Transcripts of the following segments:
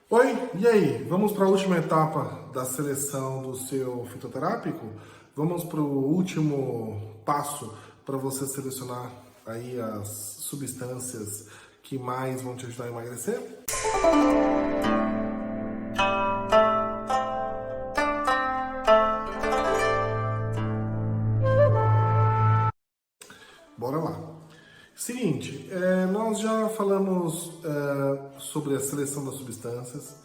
Oi, e aí? Vamos para a última etapa da seleção do seu fitoterápico? Vamos para o último passo para você selecionar aí as substâncias que mais vão te ajudar a emagrecer? Bora lá. Seguinte, nós já falamos sobre a seleção das substâncias,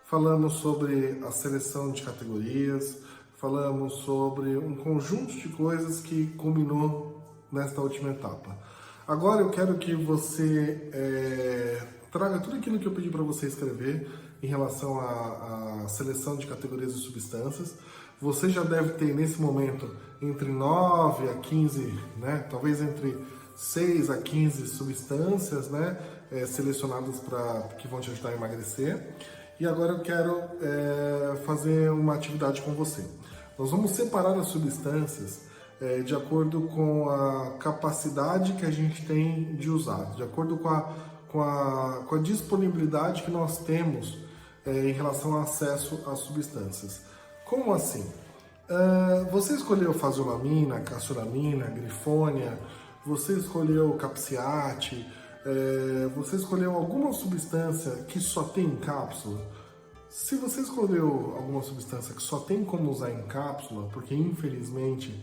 falamos sobre a seleção de categorias, falamos sobre um conjunto de coisas que culminou nesta última etapa. Agora eu quero que você traga tudo aquilo que eu pedi para você escrever em relação à seleção de categorias e substâncias. Você já deve ter nesse momento entre 9 a 15, né, talvez entre 6 a 15 substâncias, né, selecionadas que vão te ajudar a emagrecer. E agora eu quero fazer uma atividade com você. Nós vamos separar as substâncias de acordo com a capacidade que a gente tem de usar, de acordo com a disponibilidade que nós temos em relação ao acesso às substâncias. Como assim? Você escolheu fazolamina, caçulamina, grifônia, você escolheu capsiate, você escolheu alguma substância que só tem em cápsula? Se você escolheu alguma substância que só tem como usar em cápsula, porque infelizmente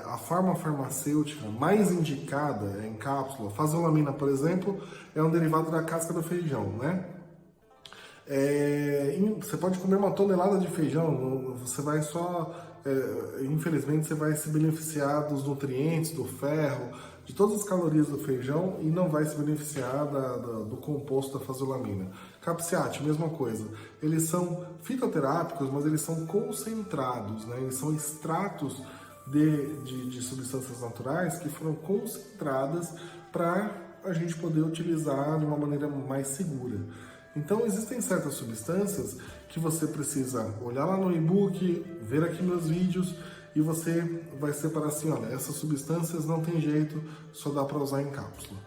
a forma farmacêutica mais indicada é em cápsula, fazolamina, por exemplo, é um derivado da casca do feijão, né? Você pode comer uma tonelada de feijão, você vai só, infelizmente, você vai se beneficiar dos nutrientes, do ferro, de todas as calorias do feijão e não vai se beneficiar do composto da fazolamina. Capsiate, mesma coisa. Eles são fitoterápicos, mas eles são concentrados, né? Eles são extratos de substâncias naturais que foram concentradas para a gente poder utilizar de uma maneira mais segura. Então, existem certas substâncias que você precisa olhar lá no e-book, ver aqui meus vídeos e você vai separar assim, olha, essas substâncias não tem jeito, só dá para usar em cápsula.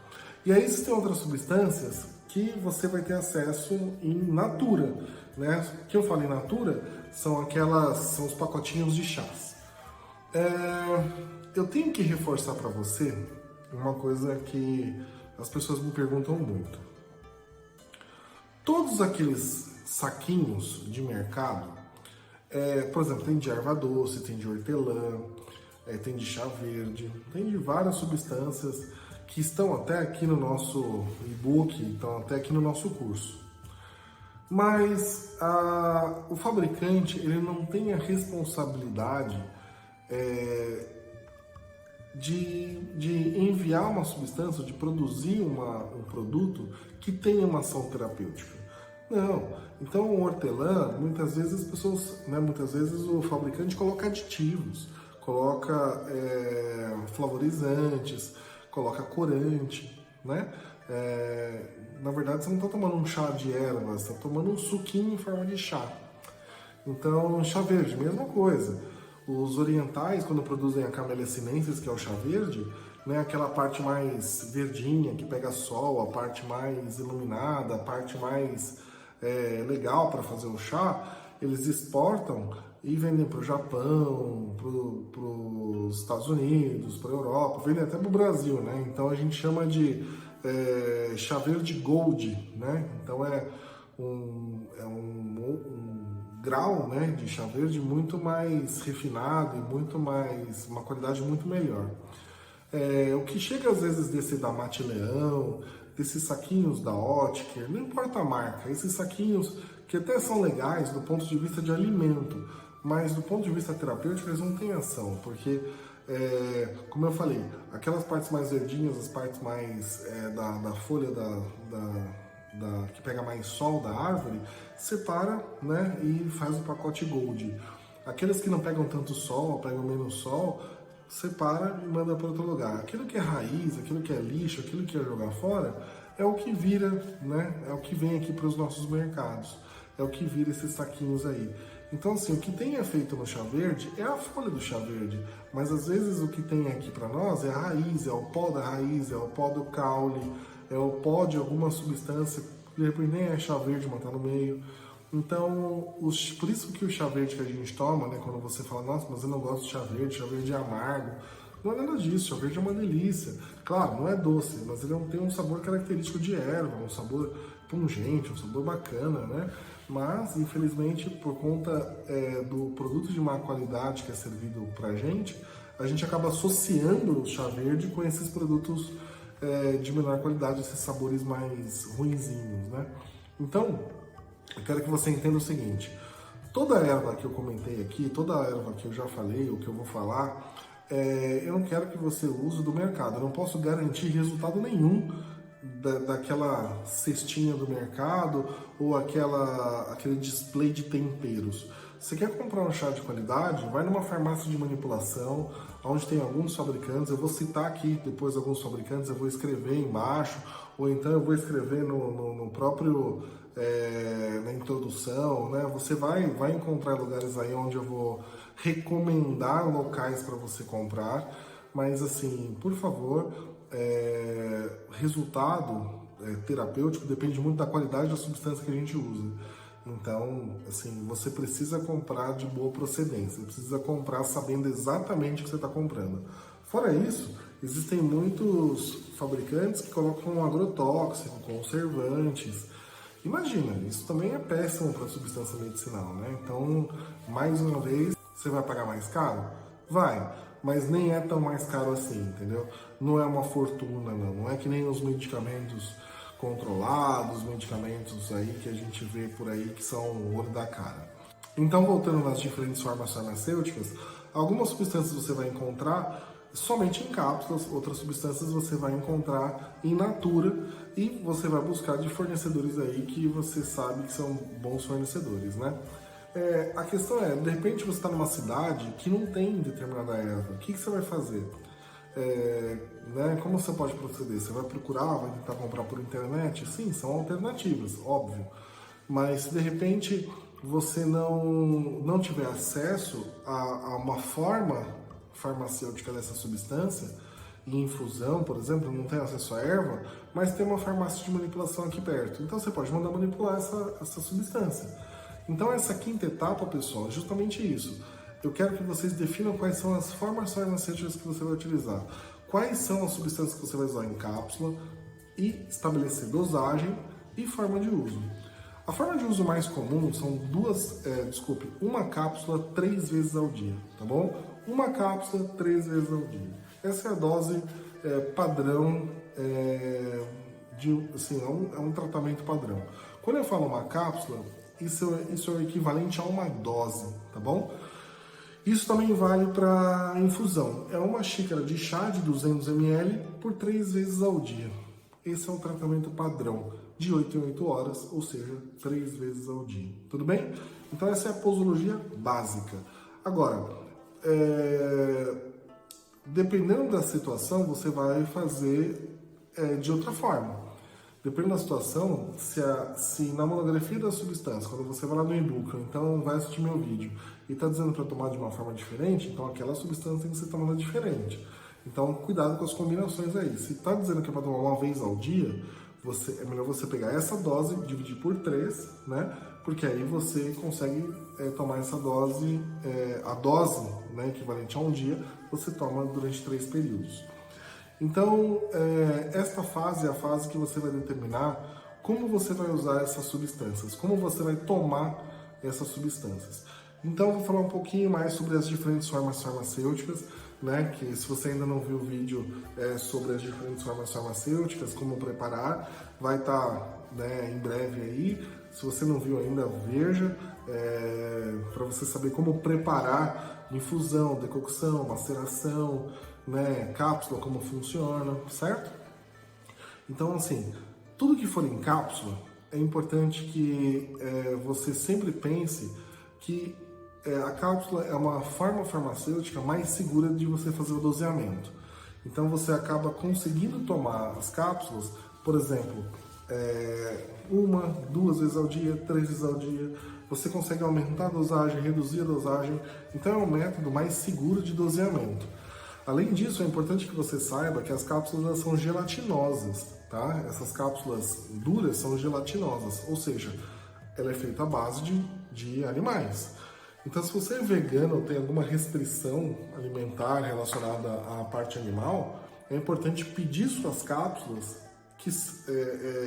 E aí existem outras substâncias que você vai ter acesso em natura, né? O que eu falo em natura são os pacotinhos de chás. Eu tenho que reforçar para você uma coisa que as pessoas me perguntam muito. Todos aqueles saquinhos de mercado, por exemplo, tem de erva doce, tem de hortelã, tem de chá verde, tem de várias substâncias que estão até aqui no nosso e-book, estão até aqui no nosso curso. Mas o fabricante ele não tem a responsabilidade de enviar uma substância, de produzir um produto que tenha uma ação terapêutica. Não. Então, o hortelã, muitas vezes as pessoas, né, muitas vezes o fabricante coloca aditivos, coloca flavorizantes, coloca corante, né? Na verdade, você não está tomando um chá de ervas, você está tomando um suquinho em forma de chá. Então, chá verde, mesma coisa. Os orientais, quando produzem a Camellia sinensis, que é o chá verde, né, aquela parte mais verdinha, que pega sol, a parte mais iluminada, a parte mais legal para fazer o chá, eles exportam e vendem para o Japão, para os Estados Unidos, para a Europa, vendem até para o Brasil, né? Então a gente chama de chá verde gold, né? Então é um grau, né, de chá verde muito mais refinado e uma qualidade muito melhor. O que chega às vezes desse da Mate Leão, desses saquinhos da Ótica, não importa a marca, esses saquinhos que até são legais do ponto de vista de alimento, mas do ponto de vista terapêutico eles não têm ação, porque, como eu falei, aquelas partes mais verdinhas, as partes mais da folha que pega mais sol da árvore, separa, né, e faz o pacote Gold. Aqueles que não pegam tanto sol, pegam menos sol, separa e manda para outro lugar. Aquilo que é raiz, aquilo que é lixo, aquilo que é jogar fora, é o que vira, né, é o que vem aqui para os nossos mercados, é o que vira esses saquinhos aí. Então, assim, o que tem efeito no chá verde é a folha do chá verde, mas às vezes o que tem aqui para nós é a raiz, é o pó da raiz, é o pó do caule, é o pó de alguma substância de repente nem é chá verde, mas tá no meio. Então, por isso que o chá verde que a gente toma, né, quando você fala, nossa, mas eu não gosto de chá verde é amargo. Não é nada disso, chá verde é uma delícia. Claro, não é doce, mas ele tem um sabor característico de erva, um sabor pungente, um sabor bacana, né? Mas, infelizmente, por conta do produto de má qualidade que é servido pra gente, a gente acaba associando o chá verde com esses produtos de menor qualidade, esses sabores mais ruinzinhos, né? Então, eu quero que você entenda o seguinte, toda erva que eu comentei aqui, toda erva que eu já falei, ou que eu vou falar, eu não quero que você use do mercado, eu não posso garantir resultado nenhum daquela cestinha do mercado ou aquele display de temperos. Você quer comprar um chá de qualidade? Vai numa farmácia de manipulação, onde tem alguns fabricantes. Eu vou citar aqui depois alguns fabricantes, eu vou escrever embaixo, ou então eu vou escrever no próprio na introdução, né? Você vai encontrar lugares aí onde eu vou recomendar locais para você comprar, mas assim, por favor, resultado terapêutico depende muito da qualidade da substância que a gente usa. Então, assim, você precisa comprar de boa procedência, precisa comprar sabendo exatamente o que você está comprando. Fora isso, existem muitos fabricantes que colocam agrotóxico, conservantes. Imagina, isso também é péssimo para a substância medicinal, né? Então, mais uma vez, você vai pagar mais caro? Vai, mas nem é tão mais caro assim, entendeu? Não é uma fortuna, não é que nem os medicamentos controlados, medicamentos aí que a gente vê por aí que são o olho da cara. Então, voltando nas diferentes formas farmacêuticas, algumas substâncias você vai encontrar somente em cápsulas, outras substâncias você vai encontrar in natura e você vai buscar de fornecedores aí que você sabe que são bons fornecedores, né? A questão é, de repente você está numa cidade que não tem determinada erva, o que você vai fazer? Né, como você pode proceder? Você vai procurar, vai tentar comprar por internet? Sim, são alternativas, óbvio. Mas se de repente você não tiver acesso a uma forma farmacêutica dessa substância, em infusão, por exemplo, não tem acesso à erva, mas tem uma farmácia de manipulação aqui perto. Então você pode mandar manipular essa substância. Então essa quinta etapa, pessoal, é justamente isso. Eu quero que vocês definam quais são as formas farmacêuticas que você vai utilizar, quais são as substâncias que você vai usar em cápsula e estabelecer dosagem e forma de uso. A forma de uso mais comum são uma cápsula 3 vezes ao dia, tá bom? Uma cápsula 3 vezes ao dia. Essa é a dose padrão, é um tratamento padrão. Quando eu falo uma cápsula, isso é o equivalente a uma dose, tá bom? Isso também vale para infusão. É uma xícara de chá de 200 ml por 3 vezes ao dia. Esse é um tratamento padrão, de 8 em 8 horas, ou seja, 3 vezes ao dia. Tudo bem? Então essa é a posologia básica. Agora, dependendo da situação, você vai fazer de outra forma. Dependendo da situação, se na monografia da substância, quando você vai lá no e-book, então vai assistir meu vídeo, e está dizendo para tomar de uma forma diferente, então aquela substância tem que ser tomada diferente. Então, cuidado com as combinações aí. Se está dizendo que é para tomar uma vez ao dia, é melhor você pegar essa dose, dividir por 3, né? Porque aí você consegue tomar essa dose, a dose, né, equivalente a um dia, você toma durante 3 períodos. Então, esta fase é a fase que você vai determinar como você vai usar essas substâncias, como você vai tomar essas substâncias. Então, eu vou falar um pouquinho mais sobre as diferentes formas farmacêuticas, né? Que se você ainda não viu o vídeo sobre as diferentes formas farmacêuticas, como preparar, vai estar em breve aí. Se você não viu ainda, veja, para você saber como preparar infusão, decocção, maceração, né, cápsula, como funciona, certo? Então, assim, tudo que for em cápsula, é importante que você sempre pense que a cápsula é uma forma farmacêutica mais segura de você fazer o doseamento. Então você acaba conseguindo tomar as cápsulas, por exemplo, 1, 2 vezes ao dia, 3 vezes ao dia. Você consegue aumentar a dosagem, reduzir a dosagem. Então é um método mais seguro de doseamento. Além disso, é importante que você saiba que as cápsulas são gelatinosas, tá? Essas cápsulas duras são gelatinosas, ou seja, ela é feita à base de animais. Então, se você é vegano ou tem alguma restrição alimentar relacionada à parte animal, é importante pedir suas cápsulas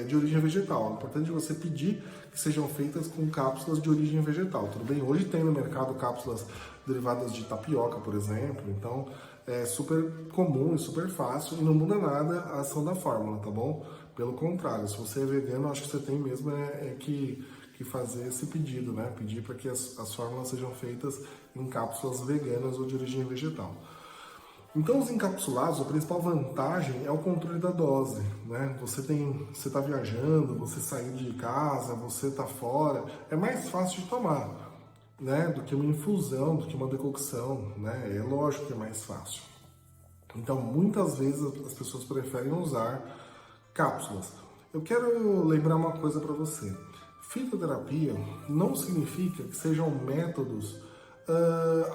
de origem vegetal. É importante você pedir que sejam feitas com cápsulas de origem vegetal. Tudo bem? Hoje tem no mercado cápsulas derivadas de tapioca, por exemplo. Então, é super comum e super fácil e não muda nada a ação da fórmula, tá bom? Pelo contrário, se você é vegano, acho que você tem mesmo que fazer esse pedido, né? Pedir para que as fórmulas sejam feitas em cápsulas veganas ou de origem vegetal. Então, os encapsulados, a principal vantagem é o controle da dose, né? Você está viajando, você saiu de casa, você está fora, é mais fácil de tomar, né? Do que uma infusão, do que uma decocção, né? É lógico que é mais fácil. Então, muitas vezes as pessoas preferem usar cápsulas. Eu quero lembrar uma coisa para você. Fitoterapia não significa que sejam métodos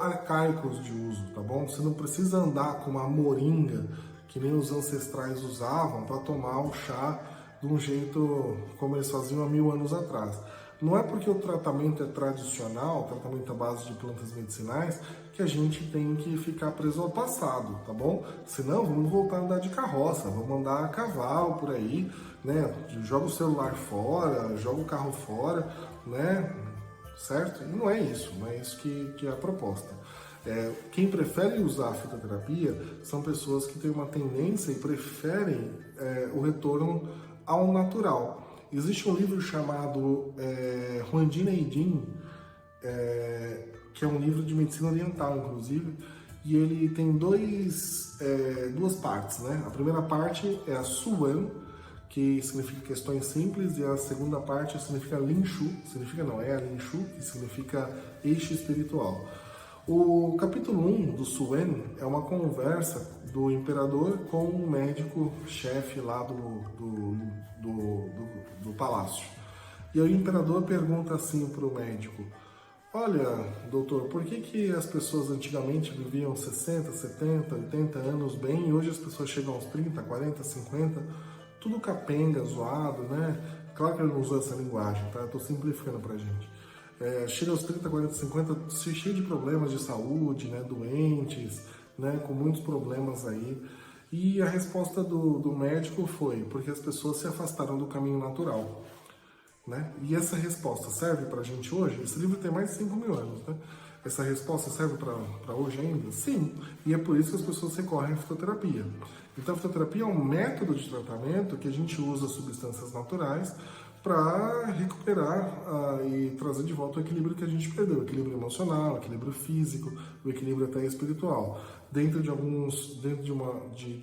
arcaicos de uso, tá bom? Você não precisa andar com uma moringa que nem os ancestrais usavam para tomar o chá de um jeito como eles faziam há 1000 anos atrás. Não é porque o tratamento é tradicional, tratamento à base de plantas medicinais, que a gente tem que ficar preso ao passado, tá bom? Senão, vamos voltar a andar de carroça, vamos andar a cavalo por aí, né? Joga o celular fora, joga o carro fora, né? Certo? E não é isso que é a proposta. Quem prefere usar a fitoterapia são pessoas que têm uma tendência e preferem o retorno ao natural. Existe um livro chamado Huandina Yijing, que é um livro de medicina oriental, inclusive, e ele tem duas partes, né? A primeira parte é a Suan, que significa questões simples, e a segunda parte significa Linshu, é a Linshu, que significa eixo espiritual. O capítulo 1 do Suen é uma conversa do imperador com o médico-chefe lá do palácio. E aí o imperador pergunta assim para o médico: olha, doutor, por que as pessoas antigamente viviam 60, 70, 80 anos bem e hoje as pessoas chegam aos 30, 40, 50, tudo capenga, zoado, né? Claro que ele não usou essa linguagem, tá? Eu tô simplificando pra gente. Chega aos 30, 40, 50, cheio de problemas de saúde, né? Doentes, né? Com muitos problemas aí. E a resposta do médico foi porque as pessoas se afastaram do caminho natural, né? E essa resposta serve pra gente hoje? Esse livro tem mais de 5.000 anos, né? Essa resposta serve para hoje ainda? Sim, e é por isso que as pessoas recorrem à fitoterapia. Então, a fitoterapia é um método de tratamento que a gente usa substâncias naturais para recuperar e trazer de volta o equilíbrio que a gente perdeu, o equilíbrio emocional, o equilíbrio físico, o equilíbrio até espiritual. Dentro de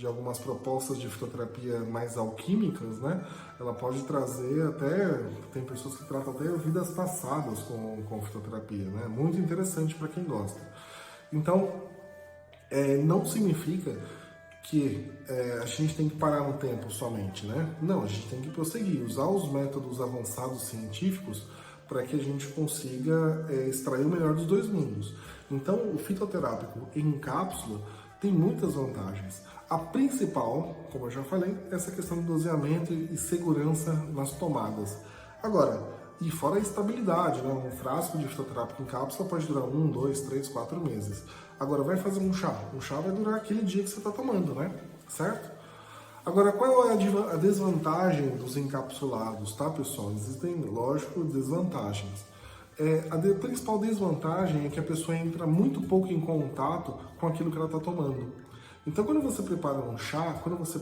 algumas propostas de fitoterapia mais alquímicas, né, ela pode trazer até, tem pessoas que tratam até vidas passadas com fitoterapia, né, muito interessante para quem gosta. Então, não significa que a gente tem que parar no tempo somente, né? Não, a gente tem que prosseguir, usar os métodos avançados científicos para que a gente consiga extrair o melhor dos dois mundos. Então, o fitoterápico em cápsula tem muitas vantagens. A principal, como eu já falei, é essa questão do doseamento e segurança nas tomadas. Agora, e fora a estabilidade, né? Um frasco de fitoterápico em cápsula pode durar 1, 2, 3, 4 meses. Agora, vai fazer um chá. Um chá vai durar aquele dia que você está tomando, né? Certo? Agora, qual é a desvantagem dos encapsulados, tá, pessoal? Existem, lógico, desvantagens. A principal desvantagem é que a pessoa entra muito pouco em contato com aquilo que ela está tomando. Então, quando você prepara um chá, quando você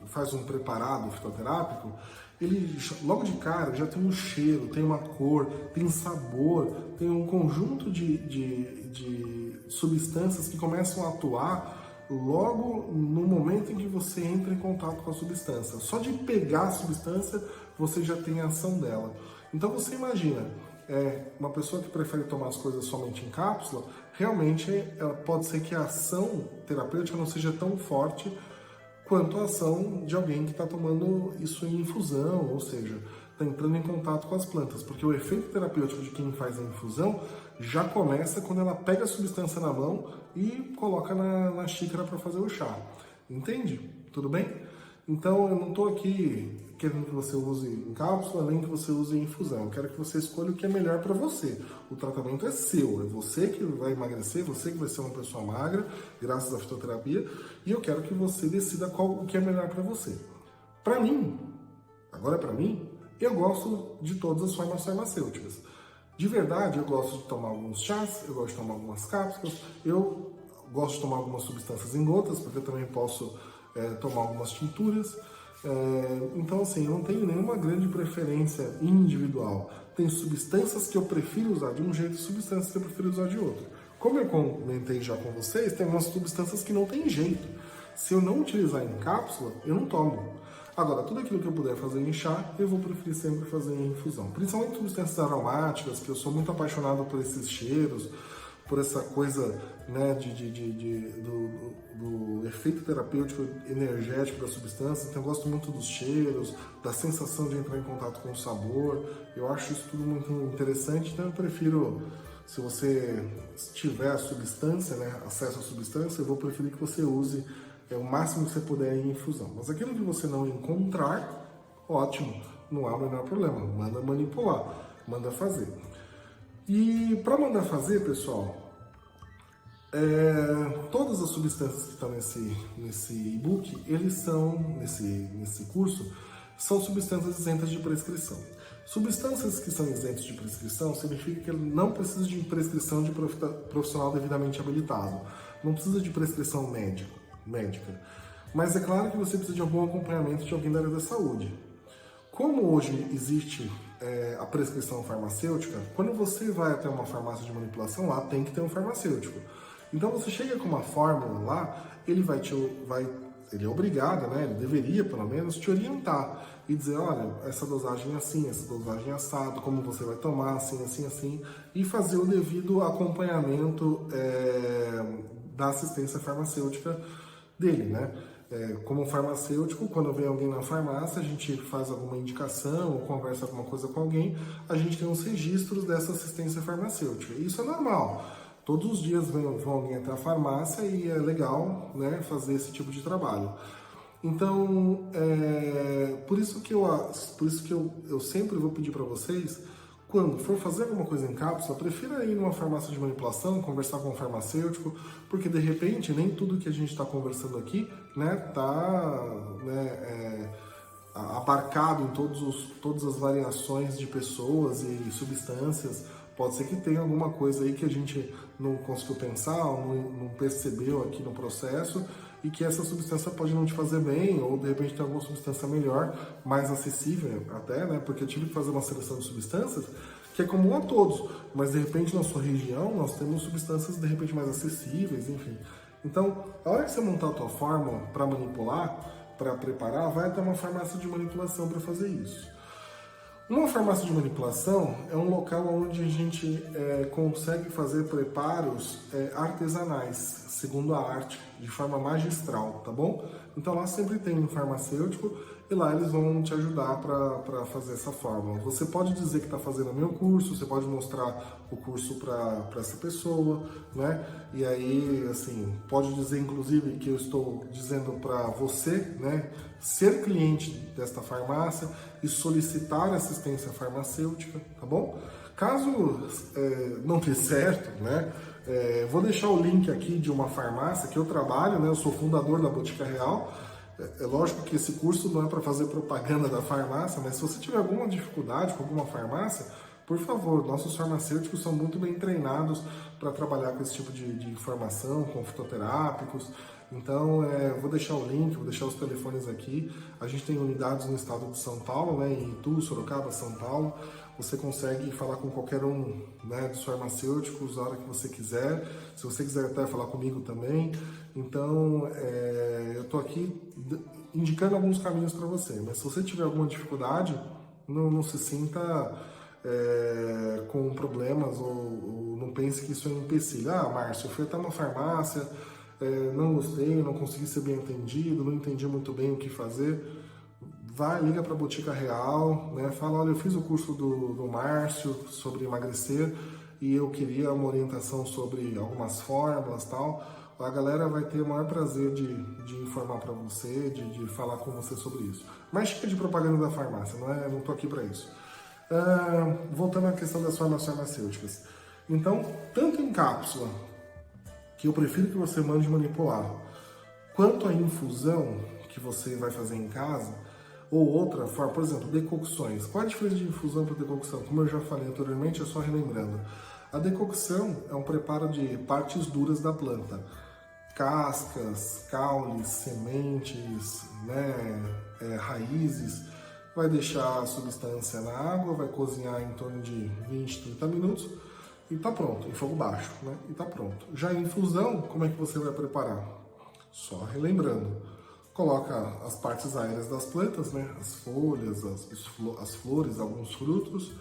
faz um preparado fitoterápico, ele logo de cara já tem um cheiro, tem uma cor, tem sabor, tem um conjunto de substâncias que começam a atuar logo no momento em que você entra em contato com a substância. Só de pegar a substância, você já tem a ação dela. Então você imagina, uma pessoa que prefere tomar as coisas somente em cápsula, realmente pode ser que a ação terapêutica não seja tão forte quanto a ação de alguém que está tomando isso em infusão, ou seja, está entrando em contato com as plantas, porque o efeito terapêutico de quem faz a infusão já começa quando ela pega a substância na mão e coloca na xícara para fazer o chá. Entende? Tudo bem? Então eu não estou aqui querendo que você use em cápsula, nem que você use em infusão. Eu quero que você escolha o que é melhor para você. O tratamento é seu, é você que vai emagrecer, você que vai ser uma pessoa magra, graças à fitoterapia, e eu quero que você decida o que é melhor para você. Para mim, agora para mim, eu gosto de todas as formas farmacêuticas. De verdade, eu gosto de tomar alguns chás, eu gosto de tomar algumas cápsulas, eu gosto de tomar algumas substâncias em gotas, porque eu também posso tomar algumas tinturas. Então, assim, eu não tenho nenhuma grande preferência individual. Tem substâncias que eu prefiro usar de um jeito e substâncias que eu prefiro usar de outro. Como eu comentei já com vocês, tem algumas substâncias que não tem jeito. Se eu não utilizar em cápsula, eu não tomo. Agora, tudo aquilo que eu puder fazer em chá, eu vou preferir sempre fazer em infusão. Principalmente substâncias aromáticas, que eu sou muito apaixonado por esses cheiros, por essa coisa, né, do efeito terapêutico energético da substância. Então eu gosto muito dos cheiros, da sensação de entrar em contato com o sabor. Eu acho isso tudo muito interessante, então eu prefiro, se você tiver a substância, né, acesso à substância, eu vou preferir que você use o máximo que você puder em infusão. Mas aquilo que você não encontrar, ótimo, não há o menor problema. Manda manipular, manda fazer. E para mandar fazer, pessoal, todas as substâncias que estão nesse e-book, eles são, nesse curso, são substâncias isentas de prescrição. Substâncias que são isentas de prescrição significa que ele não precisa de prescrição de profissional devidamente habilitado, não precisa de prescrição médica. Mas é claro que você precisa de algum acompanhamento de alguém da área da saúde. Como hoje existe a prescrição farmacêutica, quando você vai até uma farmácia de manipulação, lá tem que ter um farmacêutico. Então você chega com uma fórmula lá, ele é obrigado, né? Ele deveria pelo menos te orientar e dizer, olha, essa dosagem é assim, essa dosagem é assado, como você vai tomar, assim, assim, assim, e fazer o devido acompanhamento da assistência farmacêutica dele, né? Como farmacêutico, quando vem alguém na farmácia, a gente faz alguma indicação ou conversa alguma coisa com alguém, a gente tem os registros dessa assistência farmacêutica. Isso é normal. Todos os dias vão alguém até a farmácia e é legal, né, fazer esse tipo de trabalho. Então, por isso que eu sempre vou pedir para vocês, quando for fazer alguma coisa em cápsula, prefira ir numa farmácia de manipulação, conversar com um farmacêutico, porque de repente nem tudo que a gente está conversando aqui, né, tá, né, abarcado em todas as variações de pessoas e substâncias. Pode ser que tenha alguma coisa aí que a gente não conseguiu pensar, ou não percebeu aqui no processo, e que essa substância pode não te fazer bem, ou de repente tem alguma substância melhor, mais acessível até, né? Porque eu tive que fazer uma seleção de substâncias que é comum a todos, mas de repente na sua região nós temos substâncias de repente mais acessíveis, enfim. Então, a hora que você montar a tua fórmula para manipular, para preparar, vai até uma farmácia de manipulação para fazer isso. Uma farmácia de manipulação é um local onde a gente consegue fazer preparos artesanais, segundo a arte, de forma magistral, tá bom? Então lá sempre tem um farmacêutico e lá eles vão te ajudar para fazer essa fórmula. Você pode dizer que está fazendo o meu curso, você pode mostrar o curso para essa pessoa, né? E aí, assim, pode dizer inclusive que eu estou dizendo para você, né, ser cliente desta farmácia e solicitar assistência farmacêutica, tá bom? Caso não dê certo, né, vou deixar o link aqui de uma farmácia que eu trabalho, né, eu sou fundador da Botica Real. É lógico que esse curso não é para fazer propaganda da farmácia, mas se você tiver alguma dificuldade com alguma farmácia, por favor, nossos farmacêuticos são muito bem treinados para trabalhar com esse tipo de informação, com fitoterápicos. Então, vou deixar o link, vou deixar os telefones aqui. A gente tem unidades no estado de São Paulo, né, em Itu, Sorocaba, São Paulo. Você consegue falar com qualquer um, né, dos farmacêuticos a hora que você quiser. Se você quiser até falar comigo também. Então, eu estou aqui indicando alguns caminhos para você. Mas se você tiver alguma dificuldade, não se sinta com problemas ou não pense que isso é um empecilho. Ah, Márcio, eu fui até uma farmácia, não gostei, não consegui ser bem atendido, não entendi muito bem o que fazer. Vai, liga para a Botica Real, né? Fala, olha, eu fiz o curso do Márcio sobre emagrecer e eu queria uma orientação sobre algumas fórmulas e tal. A a galera vai ter o maior prazer de informar para você, de falar com você sobre isso. Mas chega de propaganda da farmácia, não tô aqui para isso. Voltando à questão das formas farmacêuticas. Então, tanto em cápsula, que eu prefiro que você mande manipular, quanto a infusão que você vai fazer em casa, ou outra forma, por exemplo, decocções. Qual a diferença de infusão para decocção? Como eu já falei anteriormente, é só relembrando. A decocção é um preparo de partes duras da planta. Cascas, caules, sementes, raízes. Vai deixar a substância na água, vai cozinhar em torno de 20, 30 minutos e tá pronto, em fogo baixo, né? E tá pronto. Já a infusão, como é que você vai preparar? Só relembrando. Coloca as partes aéreas das plantas, né? As folhas, as flores, alguns frutos.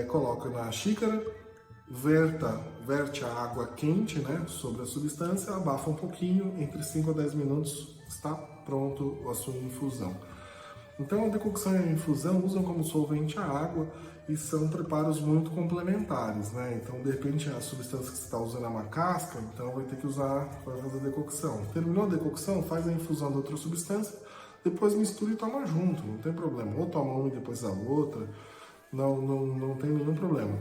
Coloca na xícara, verte a água quente, né? Sobre a substância, abafa um pouquinho, entre 5 a 10 minutos está pronto a sua infusão. Então a decocção e a infusão usam como solvente a água e são preparos muito complementares, né? Então, de repente, a substância que você está usando é uma casca, então vai ter que usar para fazer a decocção. Terminou a decocção, faz a infusão da outra substância, depois mistura e toma junto, não tem problema. Ou toma uma e depois a outra, não tem nenhum problema.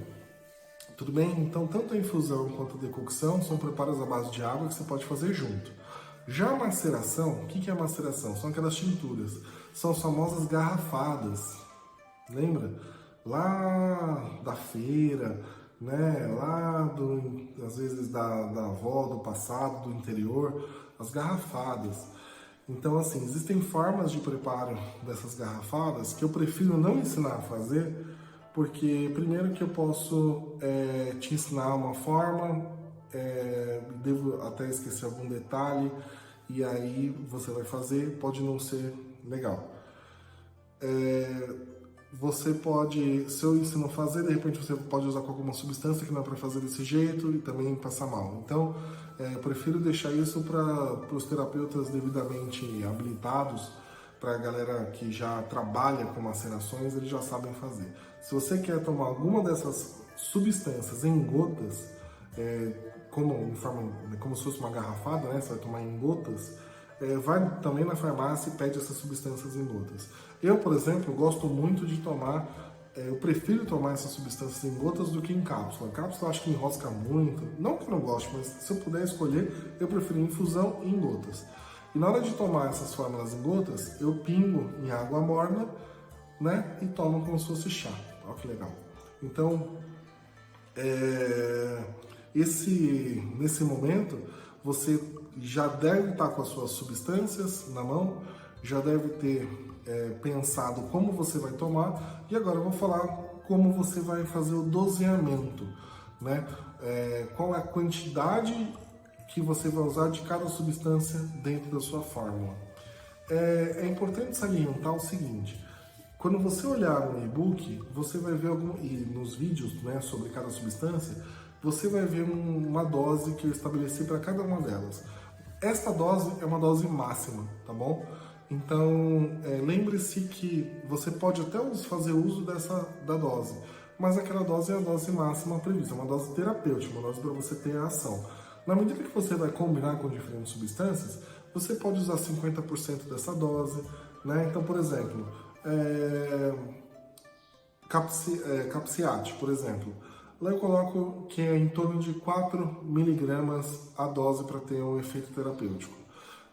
Tudo bem? Então, tanto a infusão quanto a decocção são preparos à base de água que você pode fazer junto. Já a maceração, o que é a maceração? São aquelas tinturas, são as famosas garrafadas, lembra? Lá da feira, né? Lá às vezes da avó, do passado, do interior, as garrafadas. Então, assim, existem formas de preparo dessas garrafadas que eu prefiro não ensinar a fazer, porque primeiro que eu posso te ensinar uma forma, devo até esquecer algum detalhe, e aí você vai fazer, pode não ser legal. Você pode, se eu ensino a fazer, de repente você pode usar com alguma substância que não é para fazer desse jeito e também passar mal. Então, eu prefiro deixar isso para os terapeutas devidamente habilitados, para a galera que já trabalha com macerações, eles já sabem fazer. Se você quer tomar alguma dessas substâncias em gotas, como se fosse uma garrafada, né? Você vai tomar em gotas, vai também na farmácia e pede essas substâncias em gotas. Eu, por exemplo, gosto muito de tomar, eu prefiro tomar essas substâncias em gotas do que em cápsula. A cápsula eu acho que enrosca muito, não que eu não goste, mas se eu puder escolher, eu prefiro infusão e em gotas. E na hora de tomar essas fórmulas em gotas, eu pingo em água morna, né, e tomo como se fosse chá. Olha que legal. Então, nesse momento, você já deve estar com as suas substâncias na mão, já deve ter pensado como você vai tomar, e agora eu vou falar como você vai fazer o doseamento, né? Qual é a quantidade que você vai usar de cada substância dentro da sua fórmula. É importante salientar o seguinte: quando você olhar no e-book, você vai ver e nos vídeos, né, sobre cada substância, você vai ver uma dose que eu estabeleci para cada uma delas. Esta dose é uma dose máxima, tá bom? Então, lembre-se que você pode até fazer uso da dose, mas aquela dose é a dose máxima prevista, uma dose terapêutica, uma dose para você ter a ação. Na medida que você vai combinar com diferentes substâncias, você pode usar 50% dessa dose, né? Então, por exemplo, Capciate, por exemplo. Lá eu coloco que é em torno de 4 miligramas a dose para ter um efeito terapêutico.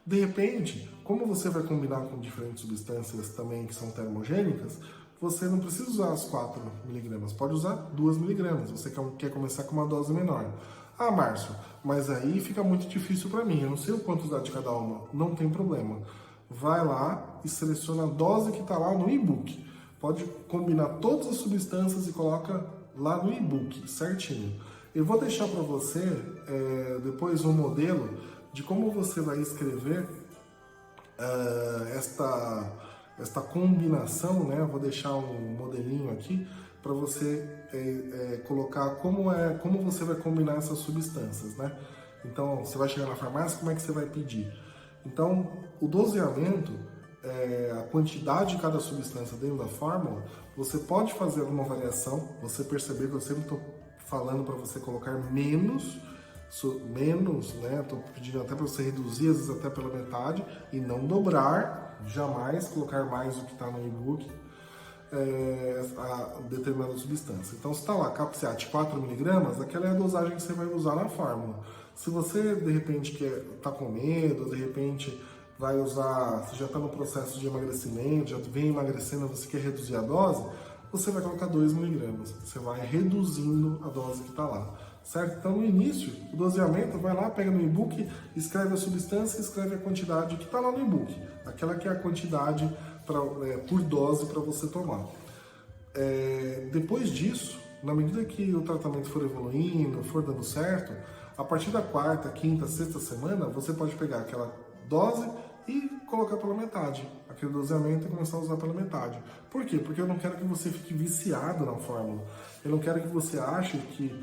De repente, como você vai combinar com diferentes substâncias também que são termogênicas, você não precisa usar as 4 miligramas, pode usar 2 miligramas, você quer começar com uma dose menor. Ah, Márcio, mas aí fica muito difícil para mim, eu não sei o quanto usar de cada uma. Não tem problema. Vai lá e seleciona a dose que está lá no e-book. Pode combinar todas as substâncias e coloca lá no e-book, certinho. Eu vou deixar para você depois um modelo de como você vai escrever esta combinação, né? Eu vou deixar um modelinho aqui para você colocar como você vai combinar essas substâncias, né? Então, você vai chegar na farmácia, como é que você vai pedir? Então, o doseamento, a quantidade de cada substância dentro da fórmula, você pode fazer alguma variação, você perceber que eu sempre estou falando para você colocar menos menos, né? Estou pedindo até para você reduzir, às vezes até pela metade, e não dobrar, jamais colocar mais do que está no e-book a determinada substância. Então, se está lá capsiate 4 mg, aquela é a dosagem que você vai usar na fórmula. Se você, de repente, está com medo, de repente vai usar, você já está no processo de emagrecimento, já vem emagrecendo, você quer reduzir a dose, você vai colocar 2 mg. Você vai reduzindo a dose que está lá, certo? Então, no início, o doseamento, vai lá, pega no e-book, escreve a substância, escreve a quantidade que está lá no e-book. Aquela que é a quantidade por dose para você tomar. Depois disso, na medida que o tratamento for evoluindo, for dando certo, a partir da 4ª, 5ª, 6ª semana, você pode pegar aquela dose e colocar pela metade. Aquele doseamento e começar a usar pela metade. Por quê? Porque eu não quero que você fique viciado na fórmula. Eu não quero que você ache que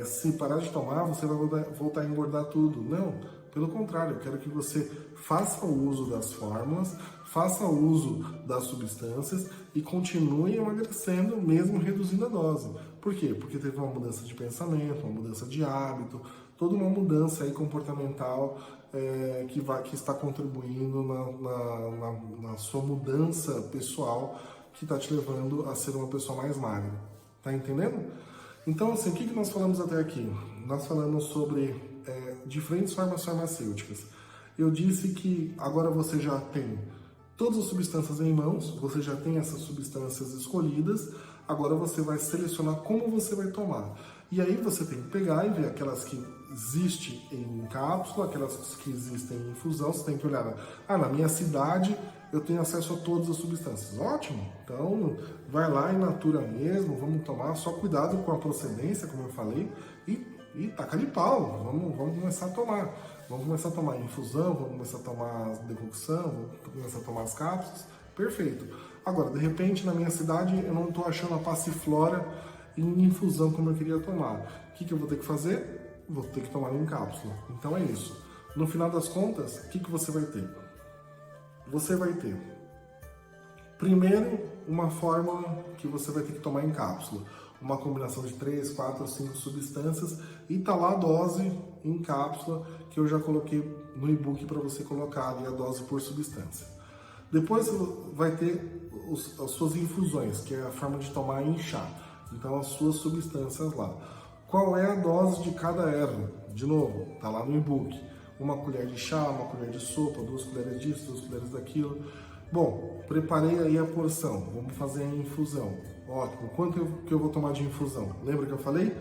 se parar de tomar, você vai voltar a engordar tudo. Não. Pelo contrário, eu quero que você faça o uso das fórmulas, faça o uso das substâncias e continue emagrecendo, mesmo reduzindo a dose. Por quê? Porque teve uma mudança de pensamento, uma mudança de hábito, toda uma mudança aí comportamental que está contribuindo na sua mudança pessoal, que está te levando a ser uma pessoa mais magra. Tá entendendo? Então, assim, o que nós falamos até aqui? Nós falamos sobre diferentes formas farmacêuticas. Eu disse que agora você já tem todas as substâncias em mãos, você já tem essas substâncias escolhidas, agora você vai selecionar como você vai tomar. E aí você tem que pegar e ver aquelas que existem em cápsula, aquelas que existem em infusão, você tem que olhar, na minha cidade eu tenho acesso a todas as substâncias. Ótimo! Então, vai lá in natura mesmo, vamos tomar, só cuidado com a procedência, como eu falei, e taca de pau, vamos começar a tomar. Vamos começar a tomar infusão, vamos começar a tomar decocção, vamos começar a tomar as cápsulas. Perfeito. Agora, de repente, na minha cidade, eu não estou achando a passiflora em infusão como eu queria tomar. O que eu vou ter que fazer? Vou ter que tomar em cápsula. Então é isso. No final das contas, o que você vai ter? Você vai ter, primeiro, uma fórmula que você vai ter que tomar em cápsula. Uma combinação de 3, 4, 5 substâncias e tá lá a dose em cápsula que eu já coloquei no e-book para você colocar ali a dose por substância. Depois vai ter as suas infusões, que é a forma de tomar em chá. Então as suas substâncias lá. Qual é a dose de cada erva? De novo, tá lá no e-book. 1 colher de chá, 1 colher de sopa, 2 colheres disso, 2 colheres daquilo. Bom, preparei aí a porção, vamos fazer a infusão. Ótimo, quanto que eu vou tomar de infusão? Lembra que eu falei?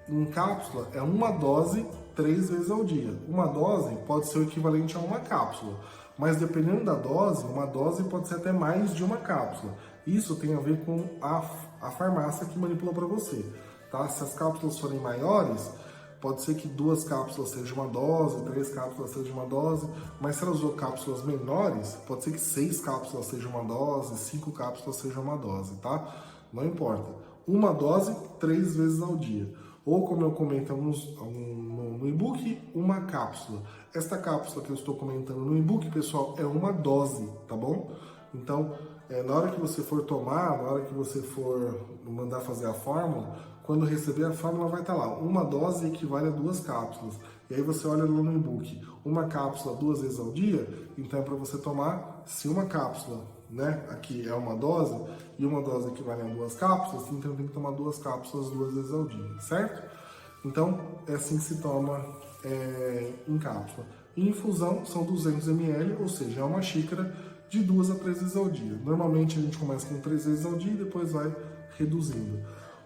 Em cápsula é uma dose 3 vezes ao dia. Uma dose pode ser o equivalente a uma cápsula, mas dependendo da dose, uma dose pode ser até mais de uma cápsula. Isso tem a ver com a farmácia que manipula para você. Tá? Se as cápsulas forem maiores, pode ser que 2 cápsulas seja uma dose, 3 cápsulas seja uma dose, mas se ela usou cápsulas menores, pode ser que 6 cápsulas seja uma dose, 5 cápsulas seja uma dose, tá? Não importa. Uma dose 3 vezes ao dia. Ou, como eu comento no e-book, uma cápsula. Esta cápsula que eu estou comentando no e-book, pessoal, é uma dose, tá bom? Então, na hora que você for tomar, na hora que você for mandar fazer a fórmula, quando receber a fórmula vai estar lá, uma dose equivale a 2 cápsulas. E aí você olha lá no e-book, uma cápsula 2 vezes ao dia, então é para você tomar, se uma cápsula, né, aqui é uma dose, e uma dose equivale a 2 cápsulas, então tem que tomar 2 cápsulas 2 vezes ao dia, certo? Então, é assim que se toma em cápsula. Em infusão, são 200 ml, ou seja, é uma xícara de 2 a 3 vezes ao dia. Normalmente a gente começa com 3 vezes ao dia e depois vai reduzindo.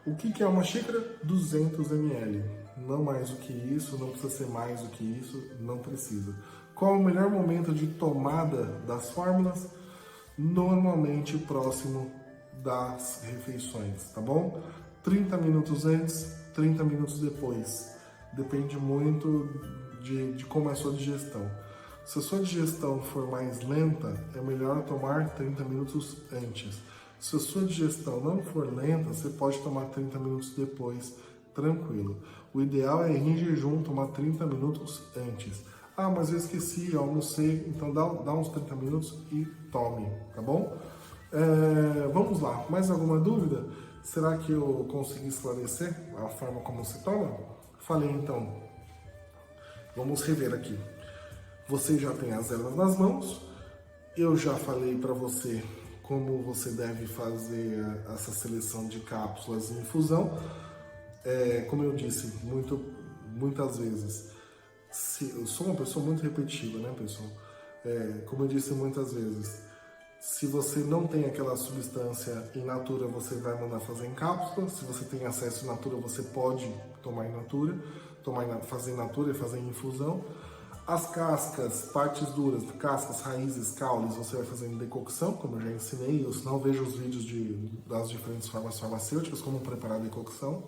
O que é uma xícara? 200 ml. Não mais do que isso, não precisa ser mais do que isso, não precisa. Qual é o melhor momento de tomada das fórmulas? Normalmente próximo das refeições, tá bom? 30 minutos antes, 30 minutos depois. Depende muito de como é a sua digestão. Se a sua digestão for mais lenta, é melhor tomar 30 minutos antes. Se a sua digestão não for lenta, você pode tomar 30 minutos depois, tranquilo. O ideal é ir em jejum, tomar 30 minutos antes. Mas eu esqueci, eu almocei, então dá uns 30 minutos e tome, tá bom? Vamos lá, mais alguma dúvida? Será que eu consegui esclarecer a forma como se toma? Falei então Vamos rever aqui. Você já tem as ervas nas mãos, eu já falei para você como você deve fazer essa seleção de cápsulas em infusão. Como eu disse muitas vezes, eu sou uma pessoa muito repetitiva, né, pessoal? Como eu disse muitas vezes, se você não tem aquela substância in natura, você vai mandar fazer em cápsula. Se você tem acesso in natura, você pode tomar in natura, fazer in natura e fazer em infusão. As cascas, partes duras, cascas, raízes, caules, você vai fazer em decocção, como eu já ensinei. Ou se não, veja os vídeos das diferentes formas farmacêuticas, como preparar a decocção.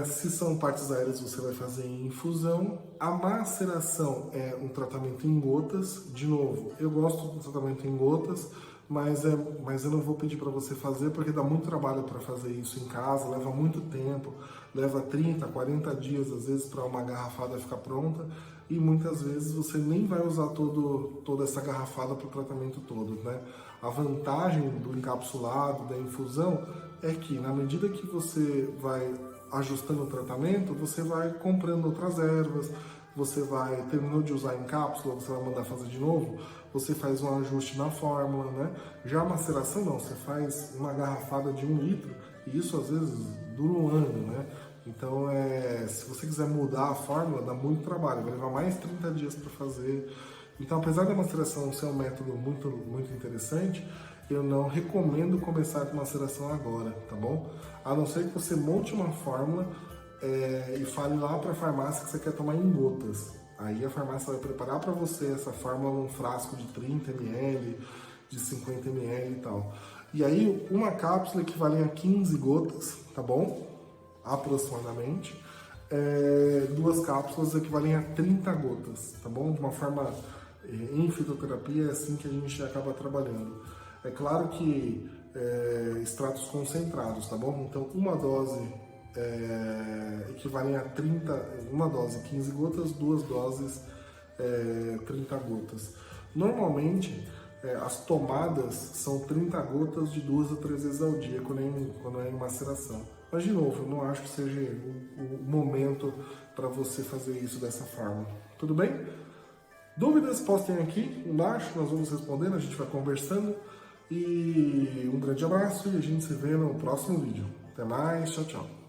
Se são partes aéreas, você vai fazer em infusão. A maceração é um tratamento em gotas. De novo, eu gosto do tratamento em gotas, mas eu não vou pedir para você fazer porque dá muito trabalho para fazer isso em casa, leva muito tempo, leva 30, 40 dias às vezes para uma garrafada ficar pronta, e muitas vezes você nem vai usar toda essa garrafada para o tratamento todo, né? A vantagem do encapsulado, da infusão, é que na medida que você vai ajustando o tratamento, você vai comprando outras ervas, terminou de usar em cápsula, você vai mandar fazer de novo, você faz um ajuste na fórmula, né? Já a maceração não, você faz uma garrafada de 1 litro, e isso às vezes dura um ano, né? Então, se você quiser mudar a fórmula, dá muito trabalho, vai levar mais 30 dias para fazer. Então, apesar da maceração ser um método muito, muito interessante, eu não recomendo começar com maceração agora, tá bom? A não ser que você monte uma fórmula e fale lá para a farmácia que você quer tomar em gotas. Aí a farmácia vai preparar para você essa fórmula num frasco de 30 ml, de 50 ml e tal. E aí uma cápsula equivale a 15 gotas, tá bom? Aproximadamente. 2 cápsulas equivalem a 30 gotas, tá bom? De uma forma, em fitoterapia, é assim que a gente acaba trabalhando. É claro que extratos concentrados, tá bom? Então, uma dose equivalem a 15 gotas, 2 doses, 30 gotas. Normalmente, as tomadas são 30 gotas de 2 a 3 vezes ao dia, quando é em maceração. Mas, de novo, eu não acho que seja o momento para você fazer isso dessa forma. Tudo bem? Dúvidas, postem aqui embaixo, nós vamos respondendo, a gente vai conversando. E um grande abraço e a gente se vê no próximo vídeo. Até mais, tchau, tchau.